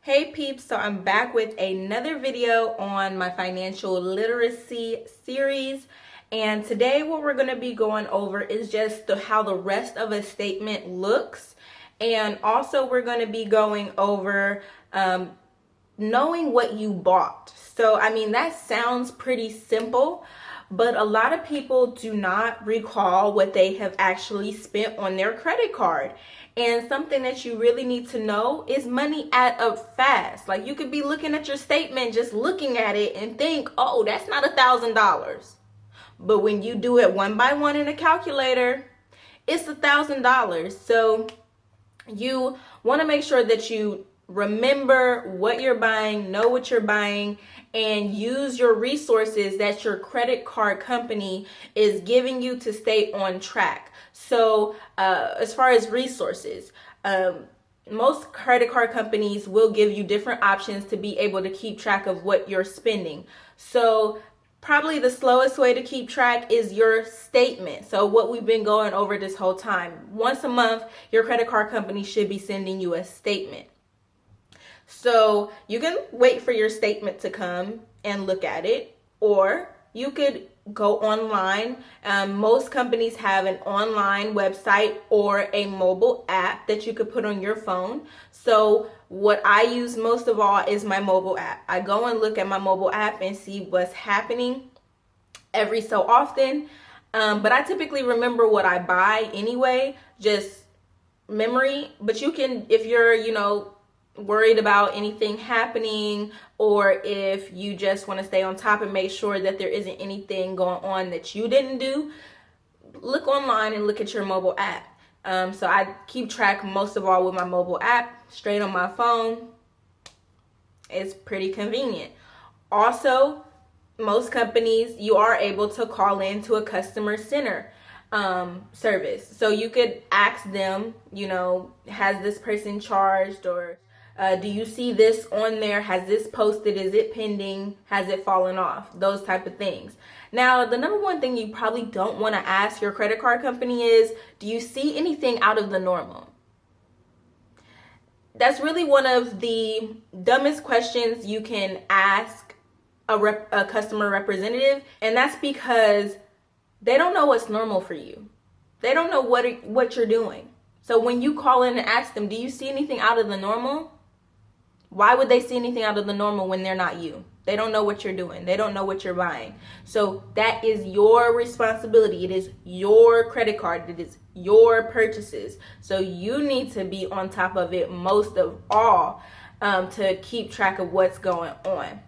Hey peeps, so I'm back with another video on my financial literacy series, and today what we're going to be going over is just how the rest of a statement looks, and also we're going to be going over knowing what you bought. So I mean, that sounds pretty simple, but a lot of people do not recall what they have actually spent on their credit card. And something that you really need to know is money add up fast. Like, you could be looking at your statement, just looking at it and think, oh, that's not $1,000. But when you do it one by one in a calculator, it's $1,000. So you want to make sure that you remember what you're buying, know what you're buying, and use your resources that your credit card company is giving you to stay on track. So as far as resources, most credit card companies will give you different options to be able to keep track of what you're spending. So probably the slowest way to keep track is your statement. So what we've been going over this whole time, once a month, your credit card company should be sending you a statement. So you can wait for your statement to come and look at it, or you could go online. Most companies have an online website or a mobile app that you could put on your phone. So what I use most of all is my mobile app. I go and look at my mobile app and see what's happening every so often. But I typically remember what I buy anyway, just memory. But you can, if you're, worried about anything happening, or if you just want to stay on top and make sure that there isn't anything going on that you didn't do, look online and look at your mobile app. So I keep track most of all with my mobile app, straight on my phone. It's pretty convenient. Also, most companies, you are able to call in to a customer center service. So you could ask them, has this person charged, or do you see this on there? Has this posted? Is it pending? Has it fallen off? Those type of things. Now, the number one thing you probably don't want to ask your credit card company is, do you see anything out of the normal? That's really one of the dumbest questions you can ask a customer representative, and that's because they don't know what's normal for you. They don't know what you're doing. So when you call in and ask them, do you see anything out of the normal? Why would they see anything out of the normal when they're not you? They don't know what you're doing. They don't know what you're buying. So that is your responsibility. It is your credit card. It is your purchases. So you need to be on top of it most of all, to keep track of what's going on.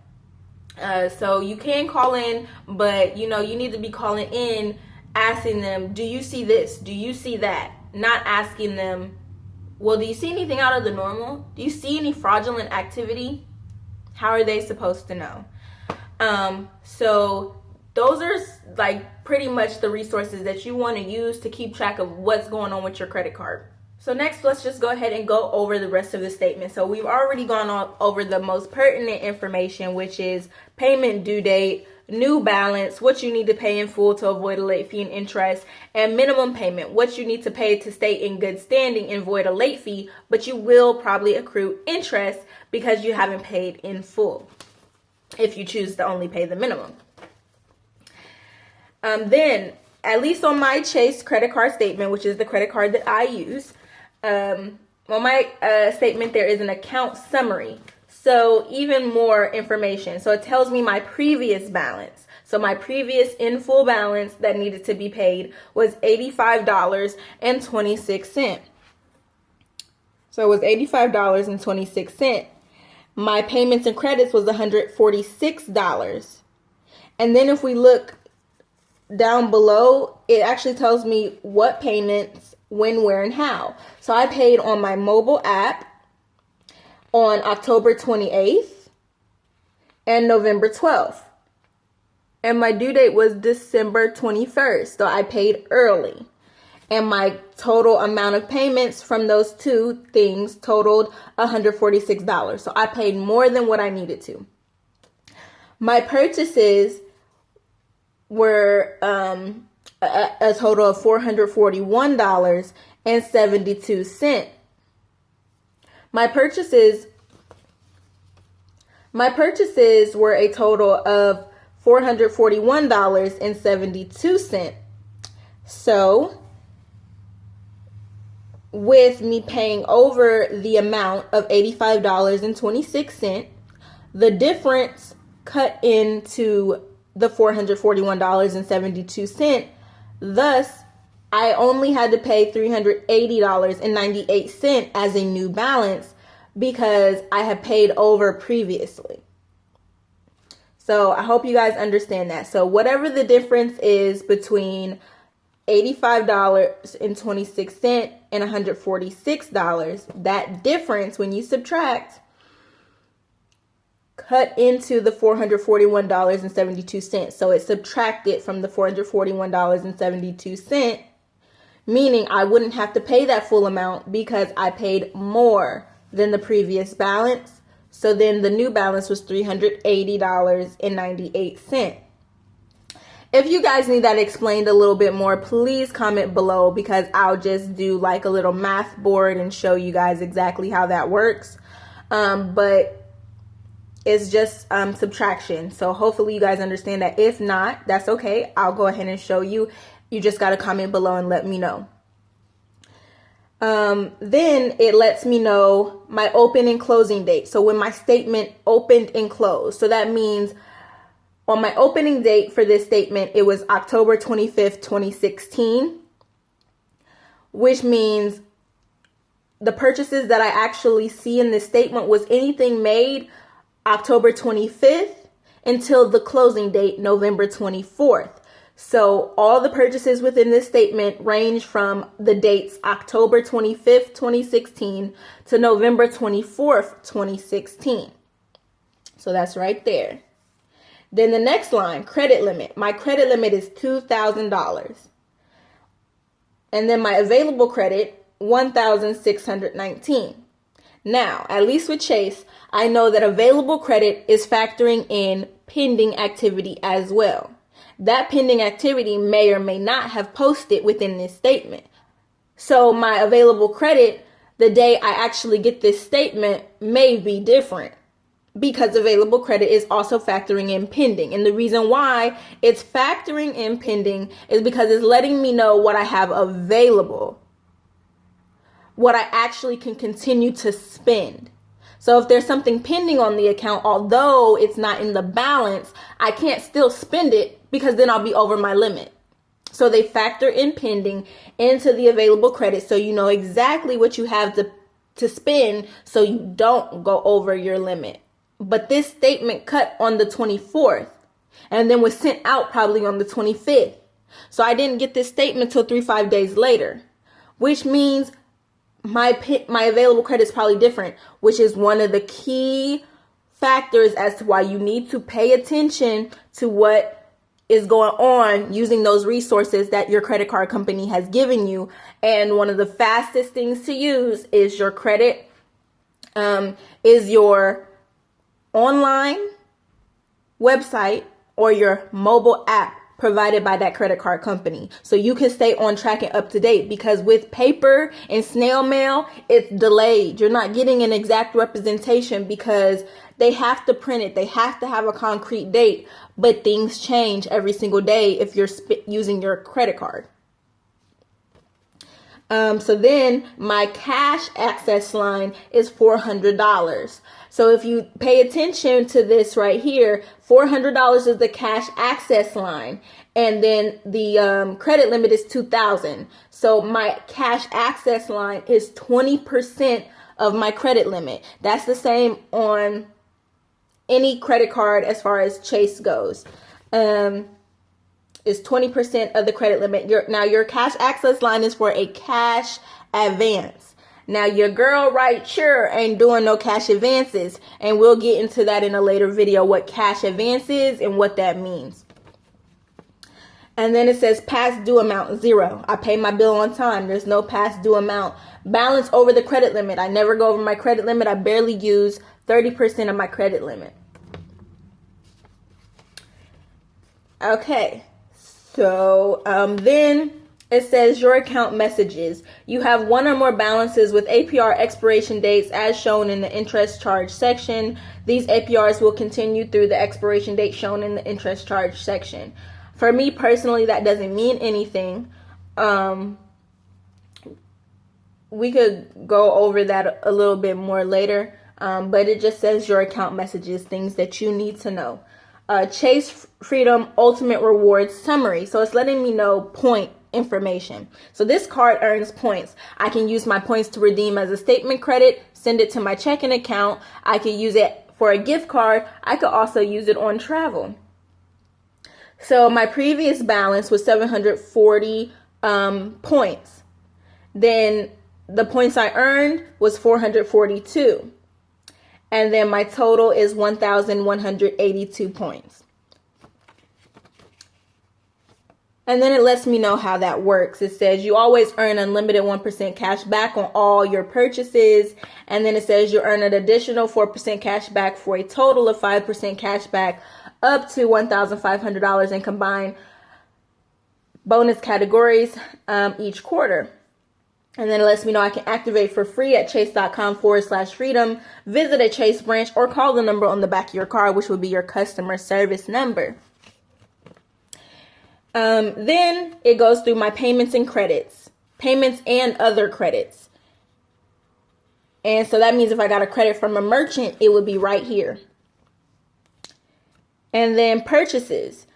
So you can call in, but you need to be calling in, asking them, do you see this? Do you see that? Not asking them, well, do you see anything out of the normal? Do you see any fraudulent activity? How are they supposed to know? So those are like pretty much the resources that you want to use to keep track of what's going on with your credit card. So next, let's just go ahead and go over the rest of the statement. So we've already gone over the most pertinent information, which is payment due date, new balance, what you need to pay in full to avoid a late fee and interest, and minimum payment, what you need to pay to stay in good standing and avoid a late fee, but you will probably accrue interest because you haven't paid in full if you choose to only pay the minimum. Then, at least on my Chase credit card statement, which is the credit card that I use, on my statement there is an account summary. So even more information. So it tells me my previous balance. So my previous in full balance that needed to be paid was $85.26. So it was $85.26. My payments and credits was $146. And then if we look down below, it actually tells me what payments, when, where, and how. So I paid on my mobile app on October 28th and November 12th. And my due date was December 21st, so I paid early. And my total amount of payments from those two things totaled $146. So I paid more than what I needed to. My purchases were a total of $441.72. My purchases My purchases were a total of $441.72. So, with me paying over the amount of $85.26, the difference cut into the $441.72. Thus, I only had to pay $380.98 as a new balance because I had paid over previously. So I hope you guys understand that. So whatever the difference is between $85.26 and $146, that difference, when you subtract, cut into the $441.72. So it subtracted from the $441.72, meaning I wouldn't have to pay that full amount because I paid more than the previous balance. So then the new balance was $380.98. If you guys need that explained a little bit more, please comment below because I'll just do like a little math board and show you guys exactly how that works. But it's just subtraction. So hopefully you guys understand that. If not, that's okay. I'll go ahead and show you. You just got to comment below and let me know. Then it lets me know my open and closing date. So when my statement opened and closed. So that means on my opening date for this statement, it was October 25th, 2016, which means the purchases that I actually see in this statement was anything made October 25th until the closing date, November 24th. So all the purchases within this statement range from the dates October 25th, 2016 to November 24th, 2016. So that's right there. Then the next line, credit limit. My credit limit is $2,000. And then my available credit, $1,619. Now, at least with Chase, I know that available credit is factoring in pending activity as well. That pending activity may or may not have posted within this statement. So my available credit, the day I actually get this statement, may be different because available credit is also factoring in pending. And the reason why it's factoring in pending is because it's letting me know what I have available, what I actually can continue to spend. So if there's something pending on the account, although it's not in the balance, I can't still spend it because then I'll be over my limit. So they factor in pending into the available credit so you know exactly what you have to spend so you don't go over your limit. But this statement cut on the 24th and then was sent out probably on the 25th. So I didn't get this statement till 3-5 days later, which means my available credit is probably different, which is one of the key factors as to why you need to pay attention to what is going on using those resources that your credit card company has given you. And one of the fastest things to use is your credit, is your online website or your mobile app provided by that credit card company. So you can stay on track and up to date, because with paper and snail mail, it's delayed. You're not getting an exact representation because they have to print it. They have to have a concrete date, but things change every single day if you're using your credit card. So then my cash access line is $400. So if you pay attention to this right here, $400 is the cash access line. And then the credit limit is $2,000. So my cash access line is 20% of my credit limit. That's the same on any credit card as far as Chase goes. Is 20% of the credit limit. Your cash access line is for a cash advance. Now your girl right here ain't doing no cash advances, and we'll get into that in a later video, what cash advance is and what that means. And then it says past due amount, 0. I pay my bill on time. There's no past due amount. Balance over the credit limit. I never go over my credit limit. I barely use 30% of my credit limit. Okay. So then it says your account messages. You have one or more balances with APR expiration dates as shown in the interest charge section. These APRs will continue through the expiration date shown in the interest charge section. For me personally, that doesn't mean anything. We could go over that a little bit more later, but it just says your account messages, things that you need to know. Chase Freedom Ultimate Rewards Summary. So it's letting me know point information. So this card earns points. I can use my points to redeem as a statement credit, send it to my checking account. I could use it for a gift card. I could also use it on travel. So my previous balance was 740 points. Then the points I earned was 442. And then my total is 1,182 points. And then it lets me know how that works. It says you always earn unlimited 1% cash back on all your purchases. And then it says you earn an additional 4% cash back for a total of 5% cash back up to $1,500 in combined bonus categories each quarter. And then it lets me know I can activate for free at chase.com/freedom, visit a Chase branch, or call the number on the back of your card, which would be your customer service number. Then it goes through my payments and credits, payments and other credits. And so that means if I got a credit from a merchant, it would be right here. And then purchases.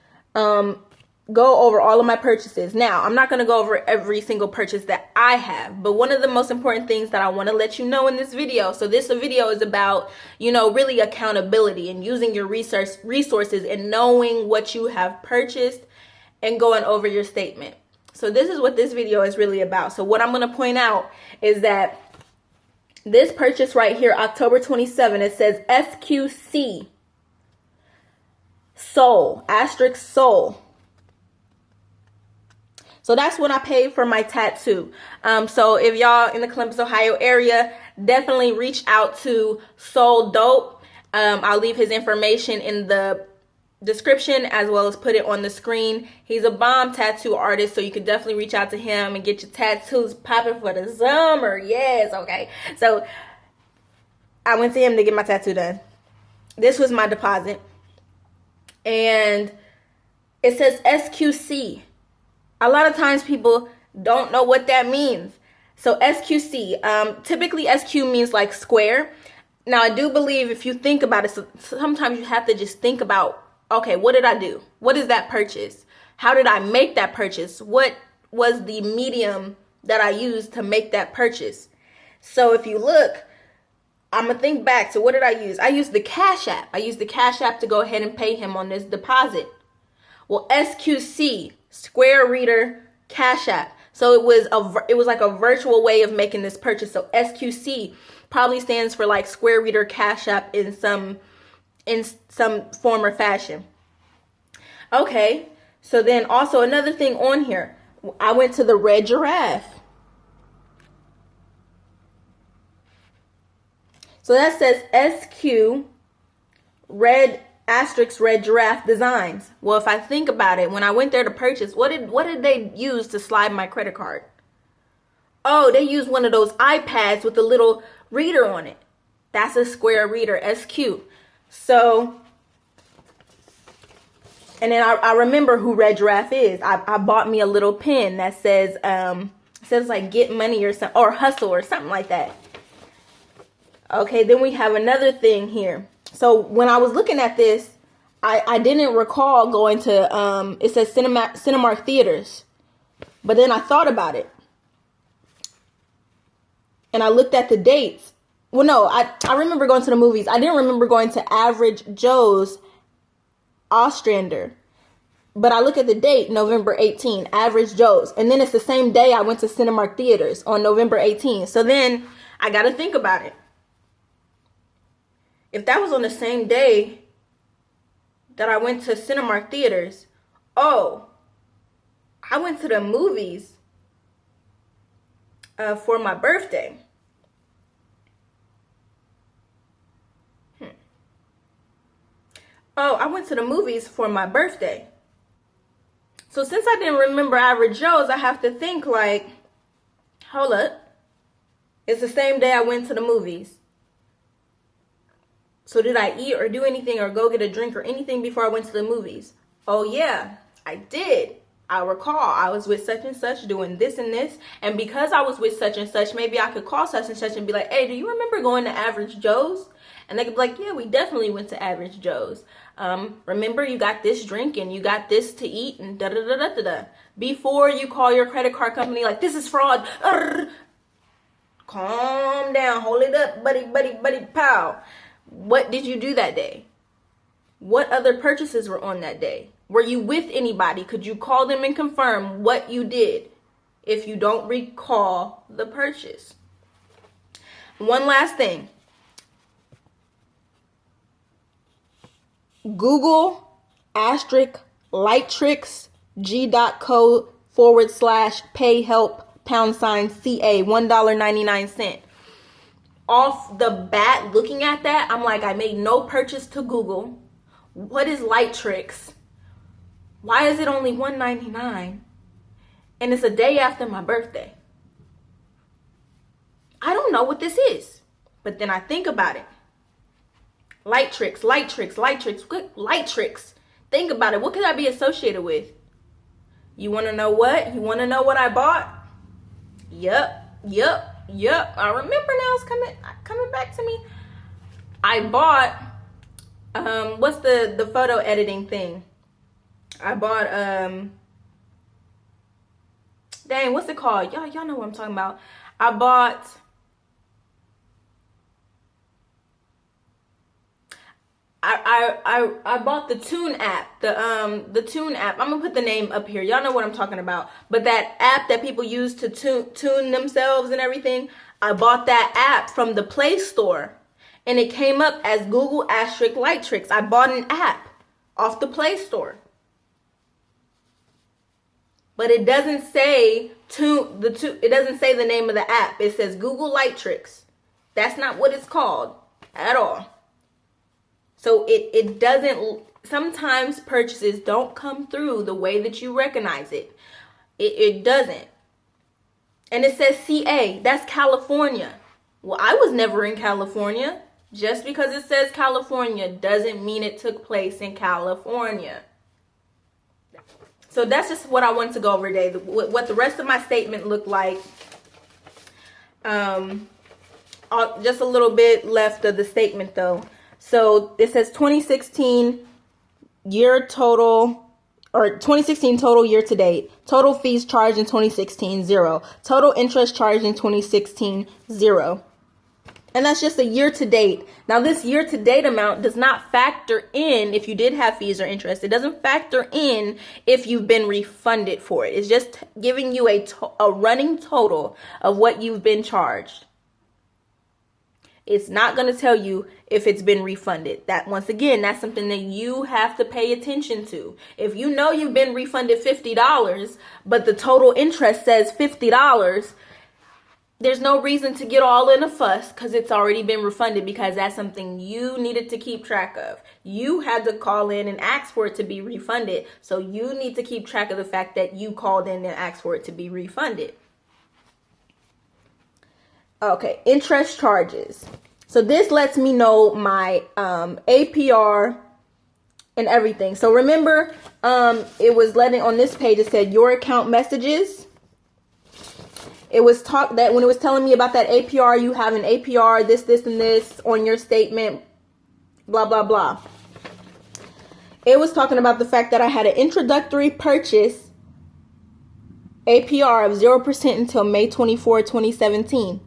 Go over all of my purchases. Now, I'm not going to go over every single purchase that I have, but one of the most important things that I want to let you know in this video. So this video is about, really accountability and using your resources and knowing what you have purchased and going over your statement. So this is what this video is really about. So what I'm going to point out is that this purchase right here, October 27, it says SQC, Soul, * Soul. So that's what I paid for my tattoo. So if y'all in the Columbus, Ohio area, definitely reach out to Soul Dope. I'll leave his information in the description as well as put it on the screen. He's a bomb tattoo artist, so you can definitely reach out to him and get your tattoos popping for the summer. Yes, okay. So I went to him to get my tattoo done. This was my deposit. And it says SQC. A lot of times people don't know what that means. So SQC, typically SQ means like square. Now I do believe if you think about it, sometimes you have to just think about, okay, what did I do? What is that purchase? How did I make that purchase? What was the medium that I used to make that purchase? So if you look, I'm going to think back to what did I use? I used the Cash App. I used the Cash App to go ahead and pay him on this deposit. Well, SQC, Square Reader Cash App. So it was like a virtual way of making this purchase. So SQC probably stands for like Square Reader Cash App in some form or fashion. Okay. So then also another thing on here, I went to the Red Giraffe. So that says SQ Red * Red Giraffe Designs. Well, if I think about it, when I went there to purchase, what did they use to slide my credit card? Oh, they used one of those iPads with a little reader on it. That's a Square Reader, SQ. So, and then I remember who Red Giraffe is. I bought me a little pen that says like get money or hustle or something like that. Okay, then we have another thing here. So when I was looking at this, I didn't recall going to, it says Cinemark Theaters. But then I thought about it. And I looked at the dates. Well, no, I remember going to the movies. I didn't remember going to Average Joe's Ostrander. But I look at the date, November 18, Average Joe's. And then it's the same day I went to Cinemark Theaters on November 18. So then I got to think about it. If that was on the same day that I went to Cinemark Theaters, I went to the movies for my birthday. I went to the movies for my birthday. So since I didn't remember Average Joe's, I have to think like, hold up. It's the same day I went to the movies. So did I eat or do anything or go get a drink or anything before I went to the movies? Oh yeah, I did. I recall I was with such and such doing this and this. And because I was with such and such, maybe I could call such and such and be like, hey, do you remember going to Average Joe's? And they could be like, yeah, we definitely went to Average Joe's. Remember you got this drink and you got this to eat and da da da da da da. Before you call your credit card company like, this is fraud. Calm down, hold it up, buddy, pow. What did you do that day? What other purchases were on that day? Were you with anybody? Could you call them and confirm what you did if you don't recall the purchase? One last thing. Google *lightricks g.co/payhelp $CA $1.99. Off the bat, looking at that, I'm like, I made no purchase to Google. What is Lightricks? Why is it only $1.99? And it's a day after my birthday. I don't know what this is. But then I think about it. Lightricks. Good Lightricks. Think about it. What could I be associated with? You want to know what? You want to know what I bought? Yup. I remember now it's coming back to me. I bought, what's the photo editing thing? I bought, dang, what's it called? Y'all know what I'm talking about. I bought, I bought the Tune app, the Tune app. I'm gonna put the name up here. Y'all know what I'm talking about. But that app that people use to tune themselves and everything, I bought that app from the Play Store, and it came up as Google *Lightricks. I bought an app off the Play Store, but it doesn't say it doesn't say the name of the app. It says Google Lightricks. That's not what it's called at all. So it doesn't, sometimes purchases don't come through the way that you recognize it. It doesn't. And it says CA, that's California. Well, I was never in California. Just because it says California doesn't mean it took place in California. So that's just what I wanted to go over today. What the rest of my statement looked like. Just a little bit left of the statement though. So it says 2016 year total, or 2016 total year to date. Total fees charged in 2016, 0. Total interest charged in 2016, 0. And that's just a year to date. Now this year to date amount does not factor in if you did have fees or interest. It doesn't factor in if you've been refunded for it. It's just giving you a running total of what you've been charged. It's not going to tell you if it's been refunded. That, once again, that's something that you have to pay attention to. If you know you've been refunded $50, but the total interest says $50, there's no reason to get all in a fuss because it's already been refunded, because that's something you needed to keep track of. You had to call in and ask for it to be refunded. So you need to keep track of the fact that you called in and asked for it to be refunded. Okay, interest charges. So this lets me know my APR and everything. So remember, it was letting on this page, it said your account messages. It was that when it was telling me about that APR, you have an APR, this, and this on your statement, blah, blah, blah. It was talking about the fact that I had an introductory purchase APR of 0% until May 24, 2017.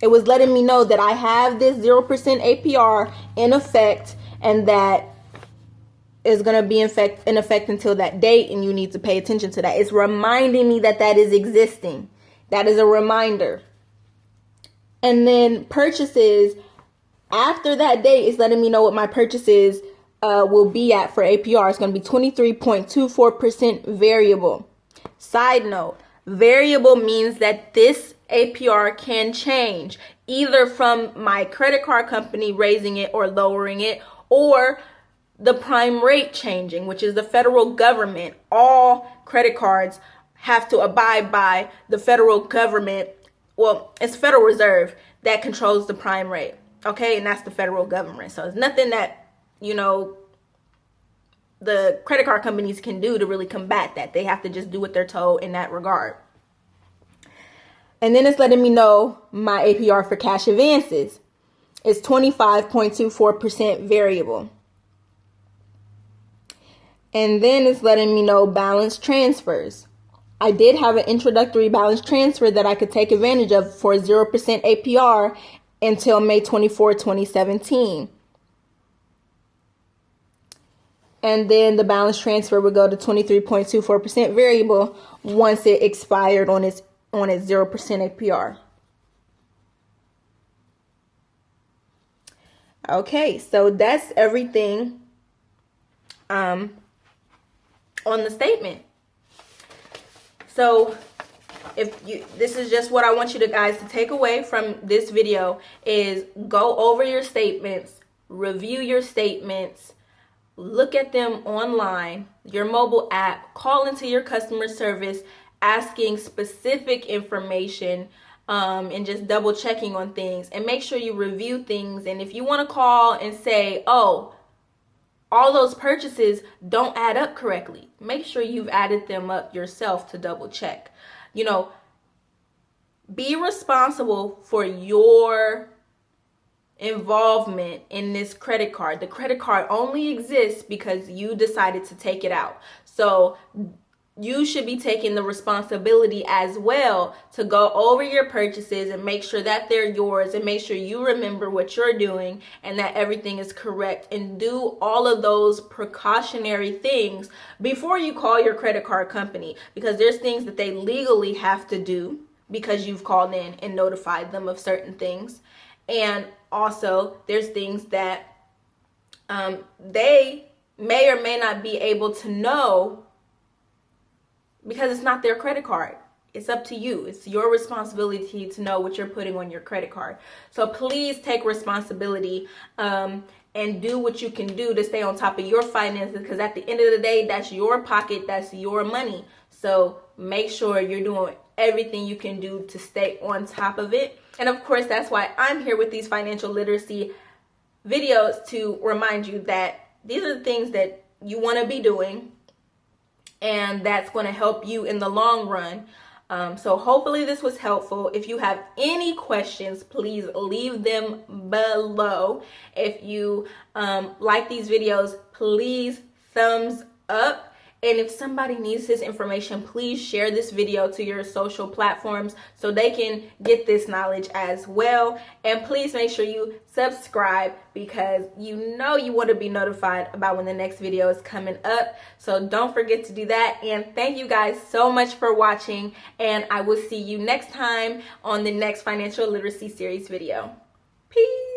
It was letting me know that I have this 0% APR in effect, and that is going to be in effect until that date, and you need to pay attention to that. It's reminding me that that is existing. That is a reminder. And then purchases after that date is letting me know what my purchases will be at for APR. It's going to be 23.24% variable. Side note, variable means that this APR can change either from my credit card company raising it or lowering it, or the prime rate changing, which is the federal government. All credit cards have to abide by the federal government. Well, it's Federal Reserve that controls the prime rate. Okay, and that's the federal government. So it's nothing that, the credit card companies can do to really combat that. They have to just do what they're told in that regard. And then it's letting me know my APR for cash advances is 25.24% variable. And then it's letting me know balance transfers. I did have an introductory balance transfer that I could take advantage of for 0% APR until May 24, 2017. And then the balance transfer would go to 23.24% variable once it expired on its 0% APR. Okay, so that's everything on the statement. So this is just what I want you guys to take away from this video is go over your statements, review your statements, look at them online, your mobile app, call into your customer service, asking specific information, and just double checking on things, and make sure you review things. And if you want to call and say, oh, all those purchases don't add up correctly, make sure you've added them up yourself to double check. Be responsible for your involvement in this credit card. The credit card only exists because you decided to take it out. So you should be taking the responsibility as well to go over your purchases and make sure that they're yours, and make sure you remember what you're doing and that everything is correct, and do all of those precautionary things before you call your credit card company, because there's things that they legally have to do because you've called in and notified them of certain things. And also there's things that they may or may not be able to know because it's not their credit card. It's up to you. It's your responsibility to know what you're putting on your credit card. So please take responsibility and do what you can do to stay on top of your finances, because at the end of the day, that's your pocket, that's your money. So make sure you're doing everything you can do to stay on top of it. And of course, that's why I'm here with these financial literacy videos, to remind you that these are the things that you want to be doing, and that's going to help you in the long run. So hopefully this was helpful. If you have any questions, please leave them below. If you like these videos, please thumbs up. And if somebody needs this information, please share this video to your social platforms so they can get this knowledge as well. And please make sure you subscribe, because you want to be notified about when the next video is coming up. So don't forget to do that. And thank you guys so much for watching. And I will see you next time on the next financial literacy series video. Peace.